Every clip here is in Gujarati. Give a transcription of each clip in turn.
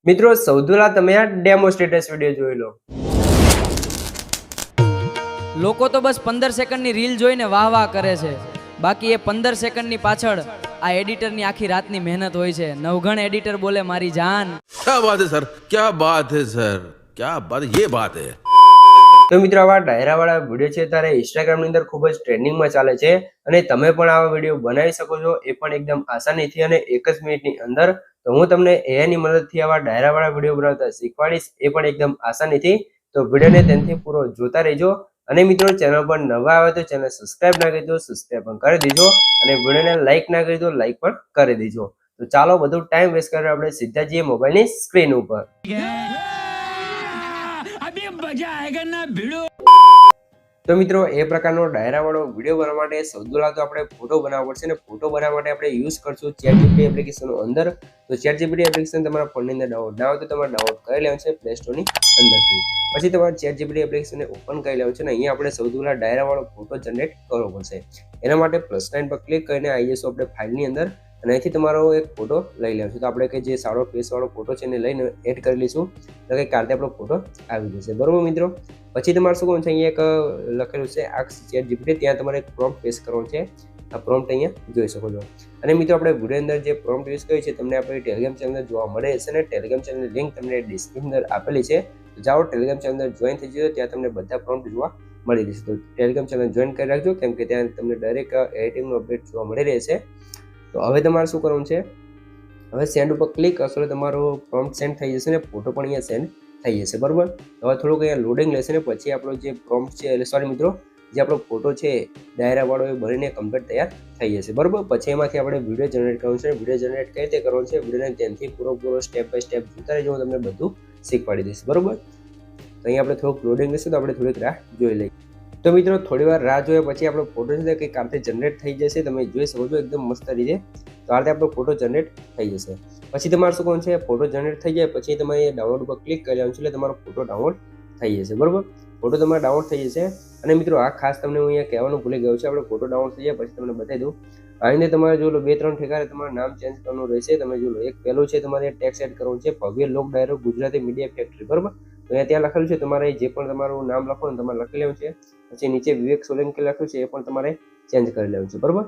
મિત્રો સૌથી પહેલા તમે આ ડેમો સ્ટેટસ વિડીયો જોઈ લો. લોકો તો બસ 15 સેકન્ડની રીલ જોઈને વાહ વાહ કરે છે, બાકી એ 15 સેકન્ડની પાછળ આ એડિટરની આખી રાતની મહેનત હોય છે. નવઘણ એડિટર બોલે મારી જાન. क्या बात है सर, क्या बात है सर, क्या बात, ये बात है. તો મિત્રો આવા ડાયરાવાળા વિડીયો છે ત્યારે ઇન્સ્ટાગ્રામની અંદર ખૂબ જ ટ્રેન્ડિંગમાં ચાલે છે અને તમે પણ આવા વિડીયો બનાવી શકો છો, એ પણ એકદમ આસાનીથી અને 1 જ મિનિટની અંદર. તો હું તમને AI ની મદદથી આવા ડાયરાવાળા વિડીયો બનાવતા શીખવાડીશ, એ પણ એકદમ આસાનીથી. તો વિડીયોને તેનાથી પૂરો જોતા રહેજો. અને મિત્રો ચેનલ પર નવા આવે તો ચેનલ સબસ્ક્રાઇબ ના કરી દો, સબસ્ક્રાઇબ પણ કરી દેજો. અને વિડીયોને લાઈક ના કરી દો, લાઈક પણ કરી દેજો. તો ચાલો બધું ટાઈમ વેસ્ટ કરે આપણે સીધા જઈએ મોબાઈલની સ્ક્રીન ઉપર. તો મિત્રો એ પ્રકારનો ડાયરાવાળો વિડીયો બનાવવા માટે સૌથી પહેલા તો આપણે ફોટો બનાવવો પડશે. અને ફોટો બનાવવા માટે આપણે યુઝ કરશું ChatGPT એપ્લિકેશન અંદર. તો ChatGPT એપ્લિકેશન તમારા ફોનની અંદર ડાઉનલોડ ના હોય તો તમારે ડાઉનલોડ કરી લેવાનું છે પ્લે સ્ટોરની અંદરથી. પછી તમારે ChatGPT એપ્લિકેશનને ઓપન કરી લેવાનું છે અને અહીંયા આપણે સૌથી પહેલા ડાયરાવાળો ફોટો જનરેટ કરવો પડશે. એના માટે પ્લસ સાઇન પર ક્લિક કરીને આવી જઈશું આપણે ફાઇલની અંદર અને અહીંથી તમારો એક ફોટો લઈ લેવાનો છે. તો આપણે કે જે સારો ફેસવાળો ફોટો છે એને લઈને એડ કરી લઈશું, એટલે કે કારતે આપણો ફોટો આવી જશે. બરોબર મિત્રો, પછી તમારે શું કરવાનું છે, અહીંયા એક લખેલું છે આ ChatGPT, ત્યાં તમારે એક પ્રોમ્પ્ટ પેસ્ટ કરવાનો છે. આ પ્રોમ્પ્ટ અહીંયા જોઈ શકો છો. અને મિત્રો આપણે વિડીયો અંદર જે પ્રોમ્પ્ટ યુઝ કરી છે તમને આપણે ટેલિગ્રામ ચેનલ જોવા મળે છે અને ટેલિગ્રામ ચેનલની લિંક તમને ડિસ્ક્રિપ્શન અંદર આપેલી છે. તો જાઓ ટેલિગ્રામ ચેનલ અંદર જોઈન થઈ જજો, ત્યાં તમને બધા પ્રોમ્પ્ટ જોવા મળી રહેશે. તો ટેલિગ્રામ ચેનલ જોઈન કરી રાખજો, કેમ કે ત્યાં તમને દરેક એડિટિંગનો અપડેટ જોવા મળી રહેશે. તો હવે તમારે શું કરવાનું છે, હવે સેન્ડ ઉપર ક્લિક કરશો એટલે તમારો પ્રોમ્પ્ટ સેન્ડ થઈ જશે ને ફોટો પણ અહીંયા સેન્ડ થઈ જશે. બરોબર, હવે થોડુંક અહીંયા લોડિંગ લેશે ને પછી આપણો જે પ્રોમ્પ્ટ છે, એટલે સોરી મિત્રો, જે આપણો ફોટો છે ડાયરાવાળો એ બનીને કમ્પ્લીટ તૈયાર થઈ જશે. બરોબર, પછી એમાંથી આપણે વિડીયો જનરેટ કરવાનું છે. વિડીયો જનરેટ કઈ રીતે કરવાનું છે, વિડીયોને ત્યાંથી પૂરો સ્ટેપ બાય સ્ટેપ જોતા રહેજો, હું તમને બધું શીખવાડી દઈશ. બરોબર, તો અહીંયા આપણે થોડુંક લોડિંગ લેશે તો આપણે થોડીક રાહ જોઈ લઈએ. તો મિત્રો થોડી વાર રાહ જોયા પછી આપણો ફોટો છે કંઈક કામથી જનરેટ થઈ જશે, તમે જોઈ શકો છો એકદમ મસ્ત રીતે. તો આ રીતે આપણો ફોટો જનરેટ થઈ જશે. પછી તમારે શું કરવાનું છે, ફોટો જનરેટ થઈ જાય પછી તમારે ડાઉનલોડ ઉપર ક્લિક કરી લેવાનું છે, એટલે તમારો ફોટો ડાઉનલોડ થઈ જશે. બરોબર, ફોટો તમારે ડાઉનલોડ થઈ જશે. અને મિત્રો આ ખાસ તમને હું અહીંયા કહેવાનું ભૂલી ગયો છે, આપણો ફોટો ડાઉનલોડ થઈ જાય પછી તમને બતાવી દઉં. આવીને તમારે જો લો 2-3 ઠેકાણે તમારે નામ ચેન્જ કરવાનું રહેશે. તમે જો લો એક પહેલું છે તમારે ટેક્સ્ટ એડ કરવાનું છે, ભવ્ય લોક ડાયરો ગુજરાતી મીડિયા ફેક્ટરી. બરોબર, તો અહીંયા ત્યાં લખેલું છે, તમારે જે પણ તમારું નામ લખો ને તમારે લખી લેવું છે. પછી નીચે વિવેક સોલંકી લખ્યું છે, એ પણ તમારે ચેન્જ કરી લેવું છે. બરોબર,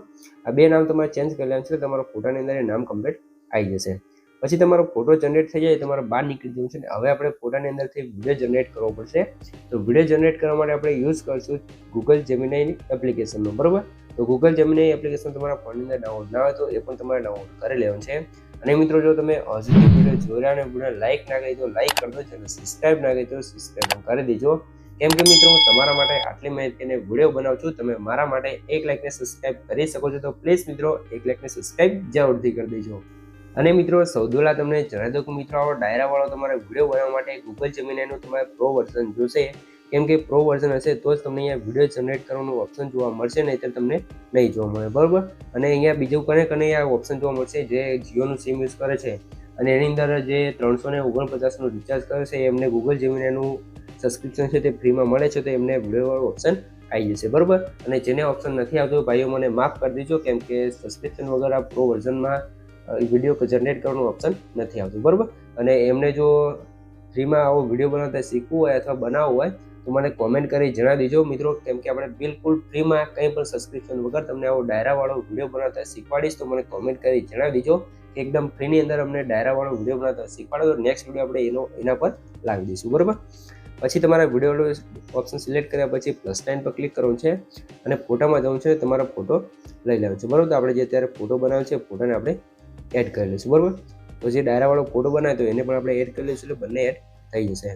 આ 2 નામ તમારે ચેન્જ કરી લેવાનું છે, તમારો ફોટાની અંદર નામ કમ્પ્લીટ આવી જશે. પછી તમારો ફોટો જનરેટ થઈ જાય તમારે બહાર નીકળી જવું છે. હવે આપણે ફોટાની અંદરથી વિડીયો જનરેટ કરવો પડશે. તો વિડીયો જનરેટ કરવા માટે આપણે યુઝ કરશું ગૂગલ જેમિનાઈ એપ્લિકેશનનો. બરોબર, તો ગૂગલ જેમિનાઈ એપ્લિકેશન તમારા ફોનની અંદર ડાઉનલોડ ના હોય તો એ પણ તમારે ડાઉનલોડ કરી લેવાનું છે. અને મિત્રો જો તમે હજુ વિડીયો જોઈ રહ્યા અને વિડીયો લાઈક ના કરી તો લાઈક કરી દો, ચેનલ સબસ્ક્રાઇબ ના કરી તો સબસ્ક્રાઇબ કરી દેજો. કેમ કે મિત્રો હું તમારા માટે આટલી માહિતીને વિડીયો બનાવું છું, તમે મારા માટે 1 લાઈકને સબસ્ક્રાઇબ કરી શકો છો. તો પ્લીઝ મિત્રો 1 લાઈકને સબસ્ક્રાઇબ જરૂરથી કરી દેજો. અને મિત્રો સૌથી પહેલા તમને જણાવી દઉં કે મિત્રો આવો ડાયરાવાળો તમારે વિડીયો બનાવવા માટે ગૂગલ જેમિનાઈનું તમારે પ્રો વર્ઝન જોશે. કેમ કે પ્રો વર્ઝન હશે તો જ તમને અહીંયા વિડીયો જનરેટ કરવાનું ઓપ્શન જોવા મળશે, નહીં તો તમને નહીં જોવા મળે. બરોબર, અને અહીંયા બીજું કને આ ઓપ્શન જોવા મળશે જે જીઓનું સિમ યુઝ કરે છે અને એની અંદર જે 349નું રિચાર્જ કરે છે એમને ગૂગલ જેમિનાઈનું સબસ્ક્રિપ્શન છે તે ફ્રીમાં મળે છે, તો એમને વિડીયોવાળો ઓપ્શન આવી જશે. બરોબર, અને જેને ઓપ્શન નથી આવતો ભાઈઓ મને માફ કરી દેજો, કેમ કે સબસ્ક્રિપ્શન વગર આ પ્રો વર્ઝનમાં વિડીયો જનરેટ કરવાનું ઓપ્શન નથી આવતું. બરોબર, અને એમને જો ફ્રીમાં આવો વિડીયો બનાવતા શીખવું હોય અથવા બનાવવું હોય તો મને કોમેન્ટ કરી જણાવી દેજો મિત્રો, કેમ કે આપણે બિલકુલ ફ્રીમાં કંઈ પણ સબસ્ક્રિપ્શન વગર તમને આવો ડાયરાવાળો વિડીયો બનાવતા શીખવાડીશ. તો મને કોમેન્ટ કરી જણાવી દેજો કે એકદમ ફ્રીની અંદર અમને ડાયરાવાળો વિડીયો બનાવતા શીખવાડો, તો નેક્સ્ટ વિડીયો આપણે એના પર લાવી દઈશું. બરોબર, પછી તમારા વિડીયો ઓપ્શન સિલેક્ટ કર્યા પછી પ્લસ સાઇન પર ક્લિક કરવાનું છે અને ફોટામાં જવું છે, તમારો ફોટો લઈ લેવાનો છે. બરોબર, તો આપણે જે અત્યારે ફોટો બનાવ્યો છે ફોટાને આપણે એડ કરી લઈશું. બરોબર, તો જે ડાયરાવાળો ફોટો બનાવે તો એને પણ આપણે એડ કરી લઈશું, એટલે બંને એડ થઈ જશે.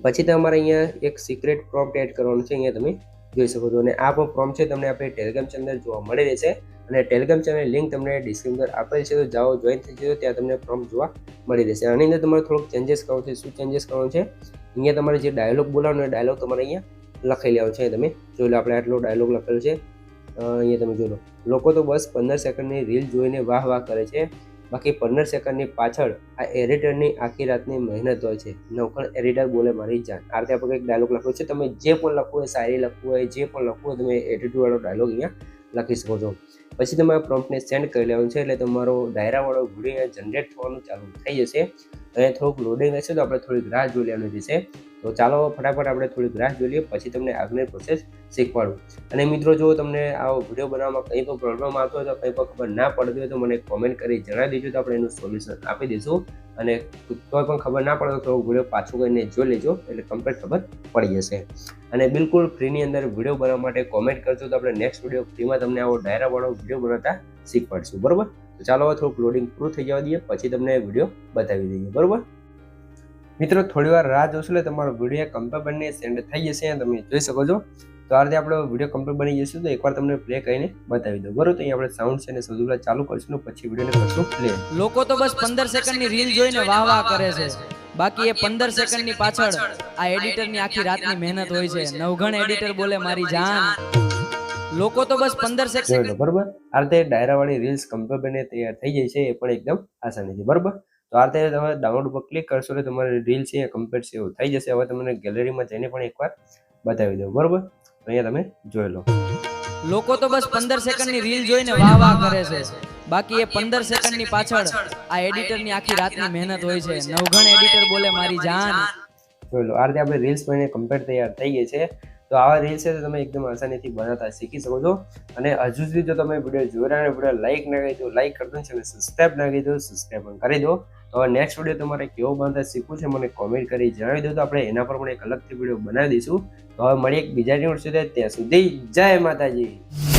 પછી તમારે અહીંયા એક સિક્રેટ પ્રોમ્પ્ટ એડ કરવાનું છે, અહીંયા તમે જોઈ શકો છો. અને આ પણ પ્રોમ્પ્ટ છે તમને આપણે ટેલિગ્રામ ચેનલ જોવા મળી રહેશે અને ટેલિગ્રામ ચેનલ લિંક તમને ડિસ્ક્રિપ્શન અંદર આપેલી છે, તો જાઓ જોઈન થઈ જજો, ત્યાં તમને પ્રોમ્પ્ટ જોવા મળી રહેશે. આની અંદર તમારે થોડુંક ચેન્જીસ કરવાનું છે. શું ચેન્જીસ કરવાનું છે, અહીંયા તમારે જે ડાયલોગ બોલાવવાનો એ ડાયલોગ તમારે અહીંયા લખી લેવાનો છે. તમે જોઈ લો, આપણે આટલો ડાયલોગ લખેલો છે અહીંયા તમે જોઈ લો. લોકો તો બસ 15 સેકન્ડની રીલ જોઈને વાહ વાહ કરે છે, બાકી 15 સેકન્ડની પાછળ આ એડિટરની આખી રાતની મહેનત હોય છે. નવખણ એડિટર બોલે મારી જાન. આ રીતે આપણે કંઈક ડાયલોગ લખ્યો છે, તમે જે પણ લખવું હોય, શાયરી લખવું હોય, જે પણ લખવું હોય તમે એડિટવાળો ડાયલોગ અહીંયા લખી શકો છો. પછી તમારે પ્રોમ્પ્ટને સેન્ડ કરી લેવાનું છે એટલે તમારો ડાયરાવાળો વિડીયો જનરેટ થવાનું ચાલુ થઈ જશે. અને થોડુંક લોડિંગ હશે તો આપણે થોડીક રાહ જોઈ લેવાની રહેશે. તો ચાલો ફટાફટ આપણે થોડીક રાહ જોઈ લઈએ, પછી તમને આગળની પ્રોસેસ શીખવાડું. અને મિત્રો જો તમને આવો વિડીયો બનાવવામાં કંઈ પણ પ્રોબ્લેમ આવતો હોય તો કંઈ પણ ખબર ના પડતી હોય તો મને કોમેન્ટ કરી જણાવી દેજો, તો આપણે એનું સોલ્યુશન આપી દઈશું. અને કોઈ પણ ખબર ના પડે તો થોડો વિડીયો પાછો કરીને જોઈ લેજો એટલે કમ્પ્લીટ ખબર પડી જશે. અને બિલકુલ ફ્રીની અંદર વિડીયો બનાવવા માટે કોમેન્ટ કરજો તો આપણે નેક્સ્ટ વિડીયો ફ્રીમાં તમને આવો ડાયરાવાળો વિડીયો બનાવતા શીખવાડશું. બરોબર, તો ચાલો હવે થોડુંક લોડિંગ પૂરું થઈ જવા દઈએ, પછી તમને વિડીયો બતાવી દઈએ. બરોબર મિત્રો, થોડી વાર રાહ જોશો એટલે તમારો વિડીયો કમ્પ્લીટ બનીને સેન્ડ થઈ જશે, તમે જોઈ શકો છો. તો આ રીતે આપણો વિડીયો કમ્પ્લીટ બની જશે તો એકવાર તમને પ્લે કરીને બતાવી દો. બરોબર, તો અહીં આપણે સાઉન્ડ છે ને સૌથી પહેલા ચાલુ કરશું ને પછી વિડીયોને કરશું પ્લે. લોકો તો બસ 15 સેકન્ડની રીલ જોઈને વાહ વાહ કરે છે, બાકી એ 15 સેકન્ડની પાછળ આ એડિટરની આખી રાતની મહેનત હોય છે. નવઘણ એડિટર બોલે મારી જાન. લોકો તો બસ 15 સેકન્ડ. બરોબર, આ રીતે ડાયરાવાળી રીલ્સ કમ્પ્લીટ બનીને તૈયાર થઈ જાય છે, એ પણ એકદમ આસાનીથી. બરોબર, તો આ રીતે તમે ડાઉનલોડ ઉપર ક્લિક કરશો એટલે તમારી રીલ છે એ કમ્પ્લીટ છે એવું થઈ જશે. હવે તમને ગેલેરીમાં જઈને પણ એકવાર બતાવી દઉં. બરોબર, તો અહીંયા તમે જોઈ લો. લોકો તો બસ 15 સેકન્ડની રીલ જોઈને વાહ વાહ કરે છે, બાકી એ 15 સેકન્ડની પાછળ આ એડિટરની આખી રાતની મહેનત હોય છે. નવઘણ એડિટર બોલે મારી જાન. જોઈ લો, આ રીતે આપણે રીલ્સ બનીને કમ્પ્લીટ તૈયાર થઈ ગઈ છે. તો આવા રીલ્સ છે તો તમે એકદમ આસાનીથી બનાવતા શીખી શકો છો. અને હજુ સુધી જો તમે વિડીયો જોઈ રહ્યા અને વિડીયો લાઈક ના કરી દો, લાઈક કરી દો અને સબસ્ક્રાઈબ ના કરી દો, સબસ્ક્રાઈબ પણ કરી દો. તો હવે નેક્સ્ટ વિડીયો તમારે કેવો બનાવતા શીખવું છે મને કોમેન્ટ કરી જણાવી દો, તો આપણે એના પર પણ એક અલગથી વિડીયો બનાવી દઈશું. તો હવે મળીએ એક બીજા દિવસ સુધી, ત્યાં સુધી જય માતાજી.